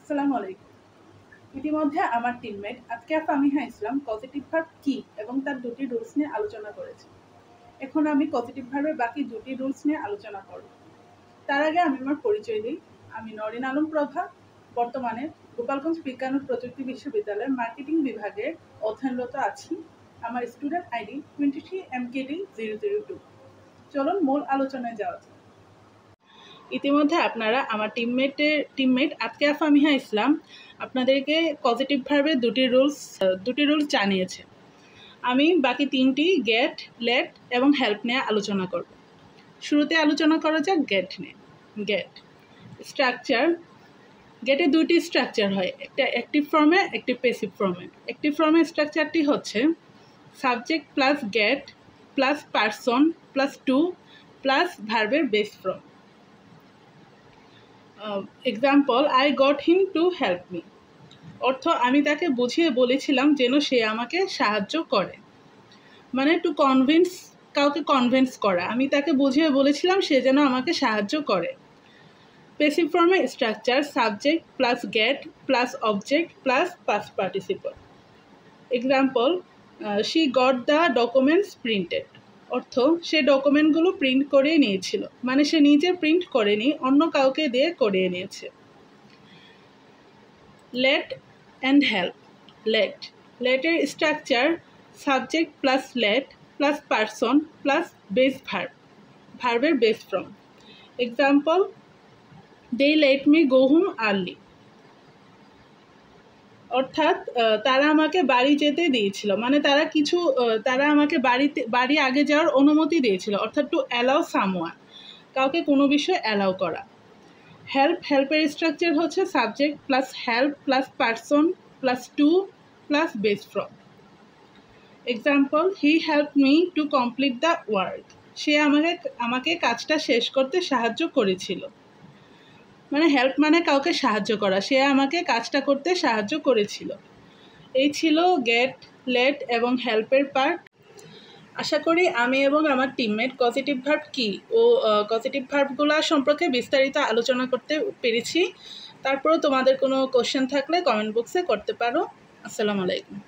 আসসালামু আলাইকুম। ইতিমধ্যে আমার টিমমেট আতকিয়া ফামিহা ইসলাম পজিটিভ ভার্ব কি এবং তার দুটি রুলস নিয়ে আলোচনা করেছে। এখন আমি পজিটিভ ভার্বের বাকি দুটি রুলস নিয়ে আলোচনা করব। তার আগে আমি আমার পরিচয় দিই। আমি নরিন আলম প্রভা, বর্তমানে গোপালগঞ্জ বিজ্ঞান ও প্রযুক্তি বিশ্ববিদ্যালয়ের মার্কেটিং বিভাগে অধ্যয়নরত আছি। আমার স্টুডেন্ট আইডি 23MKD002। চলুন মূল আলোচনায় যাওয়া যাক। ইতিমধ্যে আপনারা আমার টিমমেট আতকিয়া ফামিহা ইসলাম আপনাদেরকে পজিটিভ ভার্বের দুটি রুলস জানিয়েছে। আমি বাকি তিনটি গেট, লেট এবং হেল্প নিয়ে আলোচনা করব। শুরুতে আলোচনা করা যাক গেট নিয়ে। Get structure. গেটে দুইটি স্ট্রাকচার হয়, একটা অ্যাক্টিভ ফর্মে, একটি প্যাসিভ ফর্মে। অ্যাক্টিভ ফর্মের স্ট্রাকচারটি হচ্ছে subject plus get plus person plus to plus ভার্বের base form. Example, I got him to help me. অর্থ, আমি তাকে বুঝিয়ে বলেছিলাম যেন সে আমাকে সাহায্য করে। মানে টু কনভিন্স, কাউকে কনভিন্স করা। আমি তাকে বুঝিয়ে বলেছিলাম সে যেন আমাকে সাহায্য করে। প্যাসিভ ফর্মের structure subject plus get plus object plus past participle. Example, she got the documents printed. অর্থ, সে ডকুমেন্টগুলো প্রিন্ট করে নিয়েছিল। মানে সে নিজে প্রিন্ট করেনি, অন্য কাউকে দিয়ে করিয়ে নিয়েছে। Let and help. লেটের structure subject plus let plus person plus base verb, ভার্বের base form. Example, they let me go home early. অর্থাৎ তারা আমাকে বাড়ি যেতে দিয়েছিল। মানে তারা আমাকে বাড়ি আগে যাওয়ার অনুমতি দিয়েছিল। অর্থাৎ টু অ্যালাউ সামওয়ান, কাউকে কোনো বিষয়ে অ্যালাউ করা। হেল্পের স্ট্রাকচার হচ্ছে subject plus help plus person plus to plus base form. Example, he help me to complete the work. সে আমাকে কাজটা শেষ করতে সাহায্য করেছিল। মানে হেল্প মানে কাউকে সাহায্য করা, সে আমাকে কাজটা করতে সাহায্য করেছিল। এই ছিল গেট, লেট এবং হেল্পের পার্ট। আশা করি আমি এবং আমার টিমমেট পজিটিভ ভার্ব কি ও পজিটিভ ভার্বগুলো সম্পর্কে বিস্তারিত আলোচনা করতে পেরেছি। তারপরেও তোমাদের কোনো কোশ্চেন থাকলে কমেন্ট বক্সে করতে পারো। আসসালামু আলাইকুম।